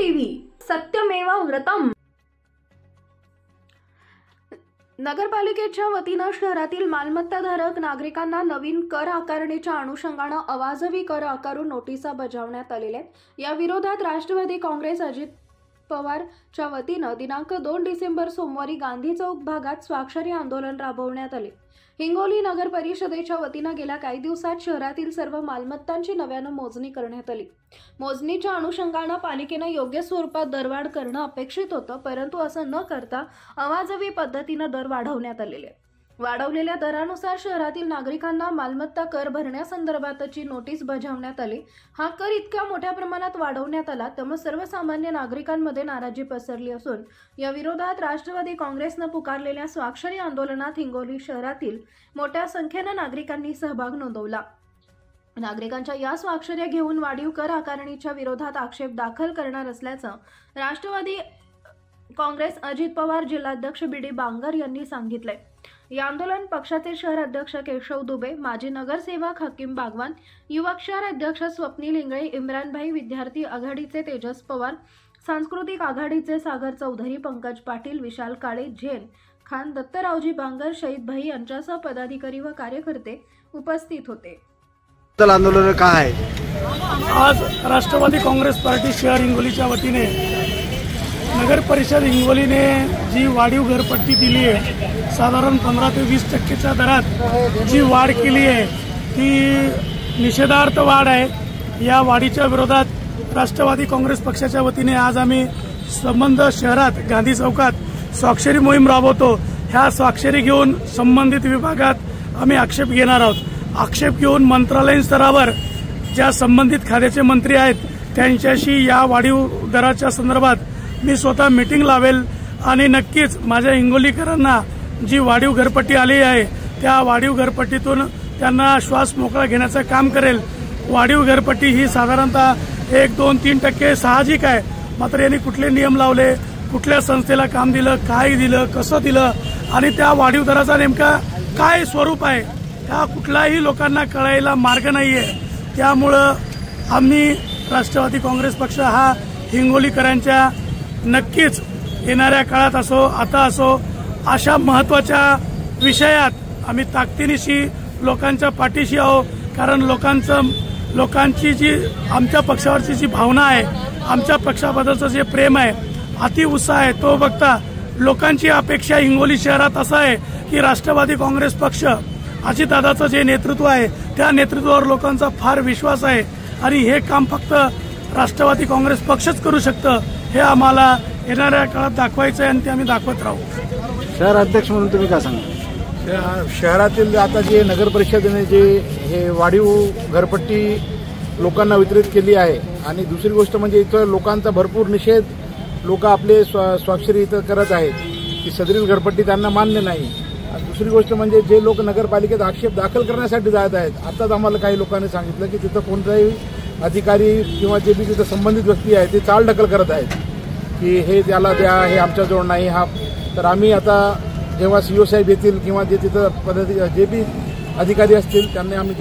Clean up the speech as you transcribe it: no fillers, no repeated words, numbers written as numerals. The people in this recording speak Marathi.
टीव्ही सत्यमेव व्रतम। नगरपालिकेच्या वतीनं शहरातील मालमत्ताधारक नागरिकांना नवीन कर आकारणीच्या अनुषंगानं अवाजवी कर आकारून नोटिसा बजावण्यात आलेल्या या विरोधात राष्ट्रवादी काँग्रेस अजित पवारच्या वतीनं दिनांक 2 डिसेंबर सोमवारी गांधी चौक भागात स्वाक्षरी आंदोलन राबवण्यात आले। हिंगोली नगर परिषदेच्या वतीनं गेल्या काही दिवसात शहरातील सर्व मालमत्तांची नव्यानं मोजणी करण्यात आली। मोजणीच्या अनुषंगानं पालिकेनं योग्य स्वरूपात दरवाढ करणं अपेक्षित होतं, परंतु असं न करता अवाजवी पद्धतीनं दर वाढवण्यात आलेले। वाढवलेल्या दरानुसार शहरातील नागरिकांना मालमत्ता कर भरण्यासंदर्भातची नोटीस बजावण्यात आली। हा कर इतक्या मोठ्या प्रमाणात वाढवण्यात आला त्यामुळे सर्वसामान्य नागरिकांमध्ये नाराजी पसरली असून या विरोधात राष्ट्रवादी काँग्रेसनं पुकारलेल्या स्वाक्षरी आंदोलनात हिंगोली शहरातील मोठ्या संख्येनं नागरिकांनी सहभाग नोंदवला। नागरिकांच्या या स्वाक्षऱ्या घेऊन वाढीव कर आकारणीच्या विरोधात आक्षेप दाखल करणार असल्याचं राष्ट्रवादी काँग्रेस अजित पवार जिल्हाध्यक्ष बीडी बांगर यांनी सांगितले। या आंदोलन पक्षाचे शहर अध्यक्ष केशव दुबे, माजी नगरसेवक हकीम बागवान, युवक शहर अध्यक्ष स्वप्नील इंगळे, इम्रान भाई, विद्यार्थी आघाडीचे तेजस पवार, सांस्कृतिक आघाडीचे सागर चौधरी, पंकज पाटील, विशाल काळे, जैन खान, दत्तरावजी बांगर, शहीद भाई यांच्यासह पदाधिकारी व कार्यकर्ते उपस्थित होते। आंदोलन काय आज राष्ट्रवादी काँग्रेस पार्टी शहर हिंगोलीच्या वतीने नगर परिषद हिंगोलीने जी वाढीव घरपट्टी दिली आहे, साधारण 15 ते 20% दरात जी वाढ केली आहे ती निषेधार्थ वाढ आहे। या वाढीच्या विरोधात राष्ट्रवादी काँग्रेस पक्षाच्या वतीने आज आम्ही संबंध शहरात गांधी चौकात स्वाक्षरी मोहीम राबवतो। ह्या स्वाक्षरी घेऊन संबंधित विभागात आम्ही आक्षेप घेणार आहोत। आक्षेप घेऊन मंत्रालयीन स्तरावर ज्या संबंधित खात्याचे मंत्री आहेत त्यांच्याशी या वाढीव दराच्या संदर्भात मी स्वतः मीटिंग लावेल आणि नक्कीच माझ्या हिंगोलीकरांना जी वाढीव घरपट्टी आली आहे त्या वाढीव घरपट्टीतून त्यांना श्वास मोकळा घेण्याचं काम करेल। वाढीव घरपट्टी ही साधारणतः 1, 2, 3% साहजिक आहे, मात्र यांनी कुठले नियम लावले, कुठल्या संस्थेला काम दिलं, काय दिलं, कसं दिलं आणि त्या वाढीव दराचा नेमका काय स्वरूप आहे ह्या कुठलाही लोकांना कळायला मार्ग नाहीये। त्यामुळं आम्ही राष्ट्रवादी काँग्रेस पक्ष हा हिंगोलीकरांच्या नक्कीच येणाऱ्या काळात असो आता असो अशा महत्त्वाच्या विषयात आम्ही ताकदीनिशी लोकांच्या पाठीशी आहोत। कारण लोकांची जी आमच्या पक्षावरची जी भावना आहे, आमच्या पक्षाबद्दलचं जे प्रेम आहे, अति उत्साह आहे, तो बघता लोकांची अपेक्षा हिंगोली शहरात असं आहे की राष्ट्रवादी काँग्रेस पक्ष अजितदादाचं जे नेतृत्व आहे त्या नेतृत्वावर लोकांचा फार विश्वास आहे आणि हे काम फक्त राष्ट्रवादी काँग्रेस पक्षच करू शकतं हे आम्हाला येणाऱ्या काळात दाखवायचं आहे आणि ते आम्ही दाखवत राहू। शहर अध्यक्ष म्हणून तुम्ही काय सांगा? शहरातील आता जे नगर परिषदेने जे हे वाढीव घरपट्टी लोकांना वितरित केली आहे आणि दुसरी गोष्ट म्हणजे इथं लोकांचा भरपूर निषेध लोक आपले स्वाक्षरी इथं करत आहेत की सदरील घरपट्टी त्यांना मान्य नाही। दुसरी गोष्ट म्हणजे जे लोक नगरपालिकेत आक्षेप दाखल करण्यासाठी जात आहेत, आताच आम्हाला काही लोकांनी सांगितलं की तिथं कोणताही अधिकारी किंवा जे बी तिथं संबंधित व्यक्ती आहे ते चालढकल करत आहेत की हे त्याला द्या, हे आमच्याजवळ नाही हा। तर आम्ही आता जेव्हा सीओ साहेब येतील किंवा जे तिथं जे बी अधिकारी असतील त्यांना आम्ही